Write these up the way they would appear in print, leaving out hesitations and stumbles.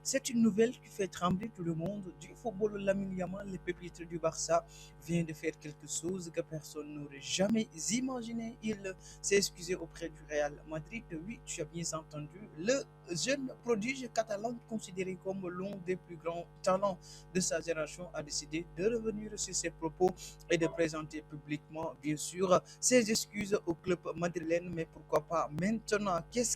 C'est une nouvelle qui fait trembler tout le monde. Du football, Lamine Yamal, le pépite du Barça, vient de faire quelque chose que personne n'aurait jamais imaginé. Il s'est excusé auprès du Real Madrid. Oui, tu as bien entendu. Le jeune prodige catalan, considéré comme l'un des plus grands talents de sa génération, a décidé de revenir sur ses propos et de présenter publiquement, bien sûr, ses excuses au club madrilène. Mais pourquoi pas maintenant? Qu'est-ce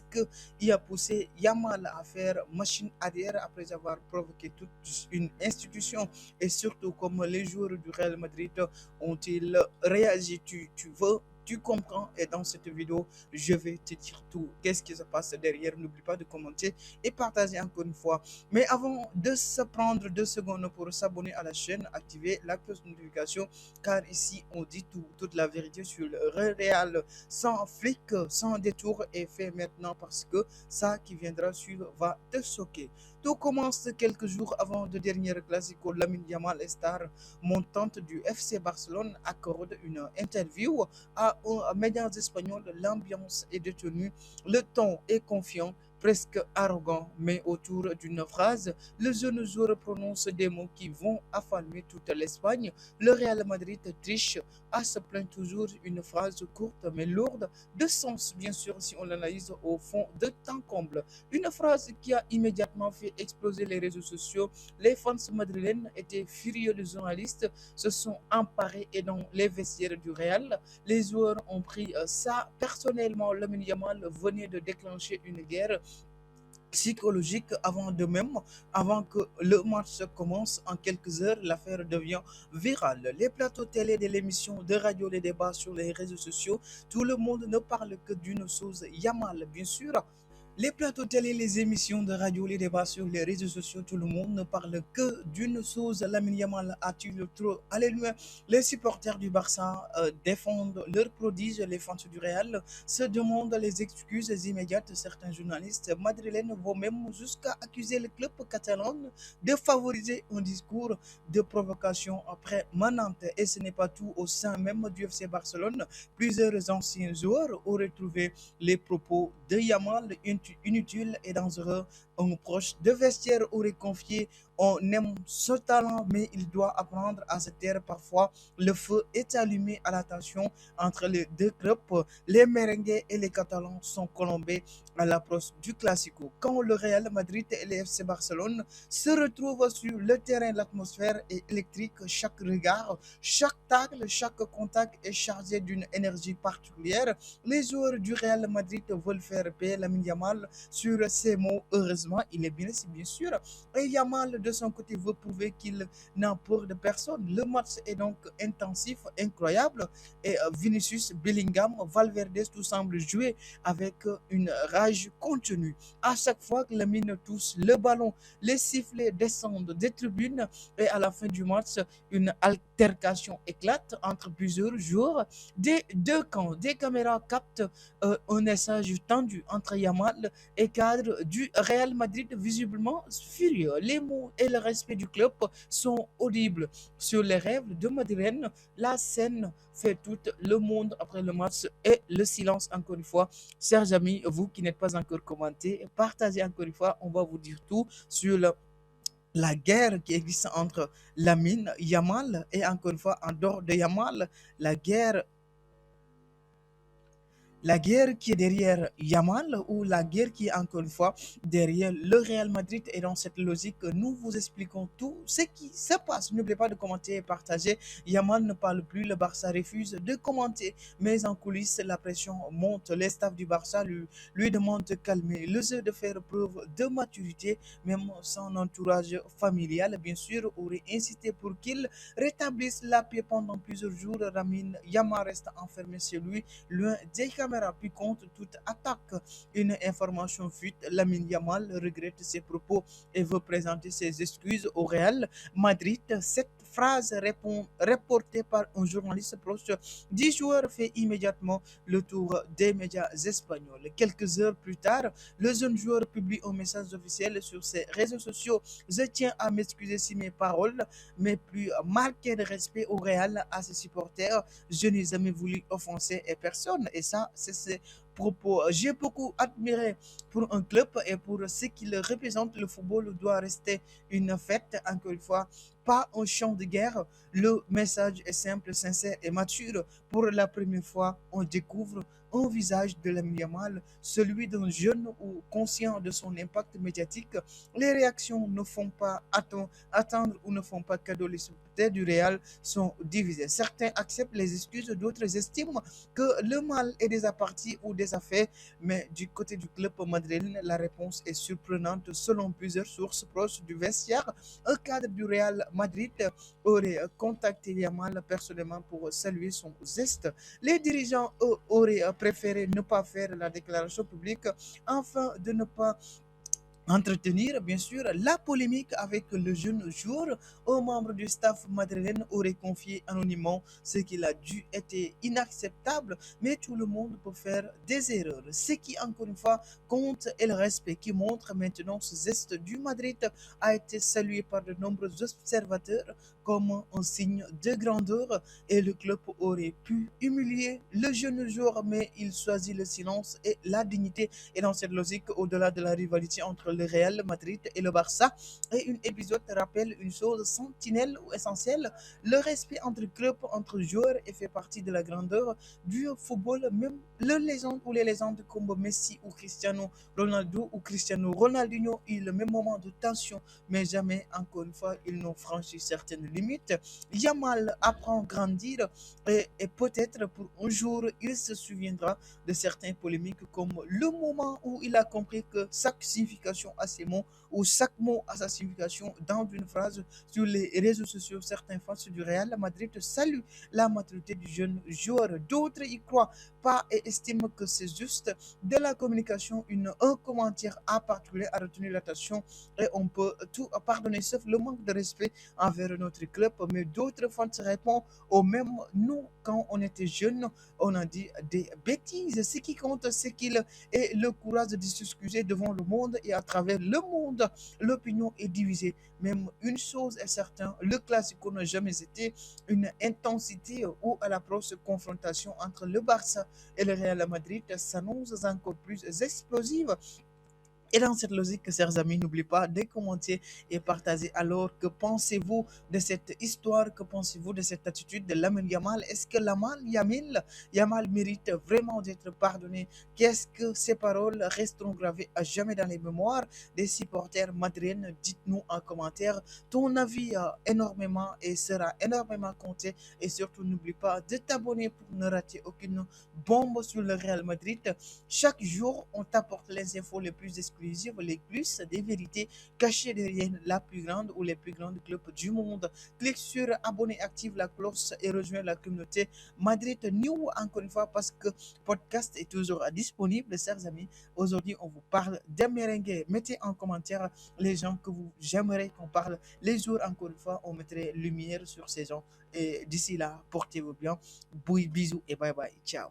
qui a poussé Yamal à faire machine arrière après avoir provoqué toute une institution? Et surtout, comme les joueurs du Real Madrid ont-ils réagi? Tu veux, tu comprends, et dans cette vidéo, je vais te dire tout. Qu'est-ce qui se passe derrière? N'oublie pas de commenter et partager encore une fois. Mais avant de se prendre 2 secondes pour s'abonner à la chaîne, activer la cloche de notification, car ici, on dit tout, toute la vérité sur le Real, sans flic, sans détour, et fait maintenant parce que ça qui viendra suivre va te choquer. Tout commence quelques jours avant le dernier Classico. Lamine Yamal, star montante du FC Barcelone, accorde une interview à un média espagnol. L'ambiance est détenue, le ton est confiant, presque arrogant, mais autour d'une phrase, le jeune joueur prononce des mots qui vont affamer toute l'Espagne. Le Real Madrid triche, à se plaint toujours, une phrase courte mais lourde de sens, bien sûr, si on l'analyse au fond de temps comble. Une phrase qui a immédiatement fait exploser les réseaux sociaux. Les fans madrilènes étaient furieux, les journalistes se sont emparés et dans les vestiaires du Real, les joueurs ont pris ça personnellement. Lamine Yamal venait de déclencher une guerre psychologique avant que le match commence. En quelques heures, l'affaire devient virale. Les plateaux télé de l'émission de radio, les débats sur les réseaux sociaux, tout le monde ne parle que d'une chose, Yamal, bien sûr. Les plateaux télé, les émissions de radio, les débats sur les réseaux sociaux, tout le monde ne parle que d'une chose, Lamine Yamal a-t-il trop allé loin? Les supporters du Barça défendent leur prodige, les fans du Real se demandent les excuses immédiates. Certains journalistes madrilènes vont même jusqu'à accuser le club catalan de favoriser un discours de provocation permanente. Et ce n'est pas tout, au sein même du FC Barcelone, plusieurs anciens joueurs auraient trouvé les propos de Yamal inutiles et dangereux. Un proche de vestiaire aurait confié: on aime ce talent, mais il doit apprendre à se taire parfois. Le feu est allumé à la tension entre les deux clubs. Les merengues et les catalans sont colombés à l'approche du Classico. Quand le Real Madrid et le FC Barcelone se retrouvent sur le terrain, l'atmosphère est électrique. Chaque regard, chaque tacle, chaque contact est chargé d'une énergie particulière. Les joueurs du Real Madrid veulent faire payer Lamine Yamal sur ces mots. Heureusement, il est blessé, bien sûr. Et Yamal, de son côté, veut prouver qu'il n'a peur de personne. Le match est donc intensif, incroyable. Et Vinicius, Bellingham, Valverde, tout semble jouer avec une rage contenue. À chaque fois que Lamine touche le ballon, les sifflets descendent des tribunes et à la fin du match, une altercation éclate entre plusieurs joueurs des deux camps. Des caméras captent un message tendu entre Yamal et cadre du Real Madrid, visiblement furieux. Les mots et le respect du club sont audibles sur les rêves de Madeleine. La scène fait tout le monde après le match et le silence encore une fois. Chers amis, vous qui n'êtes pas encore commenté, partagez encore une fois, on va vous dire tout sur la guerre qui existe entre Lamine Yamal et encore une fois en dehors de Yamal, la guerre la guerre qui est derrière Yamal ou la guerre qui est encore une fois derrière le Real Madrid. Et dans cette logique, nous vous expliquons tout ce qui se passe. N'oubliez pas de commenter et partager. Yamal ne parle plus, le Barça refuse de commenter. Mais en coulisses, la pression monte. Les staffs du Barça lui demandent de calmer le jeu, de faire preuve de maturité. Même son entourage familial, bien sûr, aurait insisté pour qu'il rétablisse la paix pendant plusieurs jours. Ramin Yamal reste enfermé chez lui, loin des caméras. Puis contre toute attaque, une information fuite. Lamine Yamal regrette ses propos et veut présenter ses excuses au Real Madrid. Cette phrase reportée par un journaliste proche du joueur fait immédiatement le tour des médias espagnols. Quelques heures plus tard, le jeune joueur publie un message officiel sur ses réseaux sociaux: je tiens à m'excuser si mes paroles, mais plus marquer de respect au Real, à ses supporters. Je n'ai jamais voulu offenser personne. Et ça, c'est propos. J'ai beaucoup admiré pour un club et pour ce qu'il représente. Le football doit rester une fête, encore une fois, pas un champ de guerre. Le message est simple, sincère et mature. Pour la première fois, on découvre un visage de Lamine Yamal, celui d'un jeune ou conscient de son impact médiatique. Les réactions ne font pas attendre ou ne font pas cadeau. Les supporters du Real sont divisés. Certains acceptent les excuses, d'autres estiment que le mal est déjà parti ou déjà fait. Mais du côté du club madrilène, la réponse est surprenante. Selon plusieurs sources proches du vestiaire, un cadre du Real Madrid aurait contacté Yamal personnellement pour saluer son geste. Les dirigeants, eux, auraient préféré ne pas faire la déclaration publique afin de ne pas entretenir, bien sûr, la polémique avec le jeune joueur. Un membre du staff madrilène aurait confié anonymement ce qu'il a dû être inacceptable, mais tout le monde peut faire des erreurs. Ce qui, encore une fois, compte est le respect qui montre maintenant ce geste du Madrid a été salué par de nombreux observateurs comme un signe de grandeur et le club aurait pu humilier le jeune joueur, mais il choisit le silence et la dignité. Et dans cette logique, au-delà de la rivalité entre le Real Madrid et le Barça, et un épisode rappelle une chose sentinelle ou essentielle, le respect entre clubs, entre joueurs, et fait partie de la grandeur du football. Même le légende ou les légendes comme Messi ou Cristiano Ronaldo ou Cristiano Ronaldinho ont eu le même moment de tension, mais jamais, encore une fois, ils n'ont franchi certaines limites. Yamal apprend à grandir et peut-être pour un jour, il se souviendra de certaines polémiques comme le moment où il a compris que chaque signification a ses mots ou chaque mot a sa signification dans une phrase. Sur les réseaux sociaux, certains fans du Real Madrid saluent la maturité du jeune joueur, d'autres y croient pas et estiment que c'est juste de la communication. Un commentaire en particulier a retenu l'attention et on peut tout pardonner sauf le manque de respect envers notre club, mais d'autres fans se répondent au même. Nous, quand on était jeunes, on a dit des bêtises. Ce qui compte, c'est qu'il ait le courage de s'excuser devant le monde et à travers le monde. L'opinion est divisée. Même une chose est certaine, le Classico n'a jamais été une intensité ou à l'approche de confrontation entre le Barça et le Real Madrid s'annonce encore plus explosive. Et dans cette logique, chers amis, n'oubliez pas de commenter et partager. Alors, que pensez-vous de cette histoire? Que pensez-vous de cette attitude de Lamine Yamal? Est-ce que Yamal mérite vraiment d'être pardonné? Qu'est-ce que ces paroles resteront gravées à jamais dans les mémoires des supporters madrilènes? Dites-nous en commentaire. Ton avis énormément et sera énormément compté. Et surtout, n'oublie pas de t'abonner pour ne rater aucune bombe sur le Real Madrid. Chaque jour, on t'apporte les infos les plus exclusives, les plus des vérités cachées derrière la plus grande ou les plus grandes clubs du monde. Clique sur abonner, active la cloche et rejoins la communauté Madrid New encore une fois parce que podcast est toujours disponible, chers amis. Aujourd'hui, on vous parle des merengues. Mettez en commentaire les gens que vous j'aimerais qu'on parle. Les jours, encore une fois, on mettrait lumière sur ces gens. Et d'ici là, portez-vous bien. Bisous et bye bye. Ciao.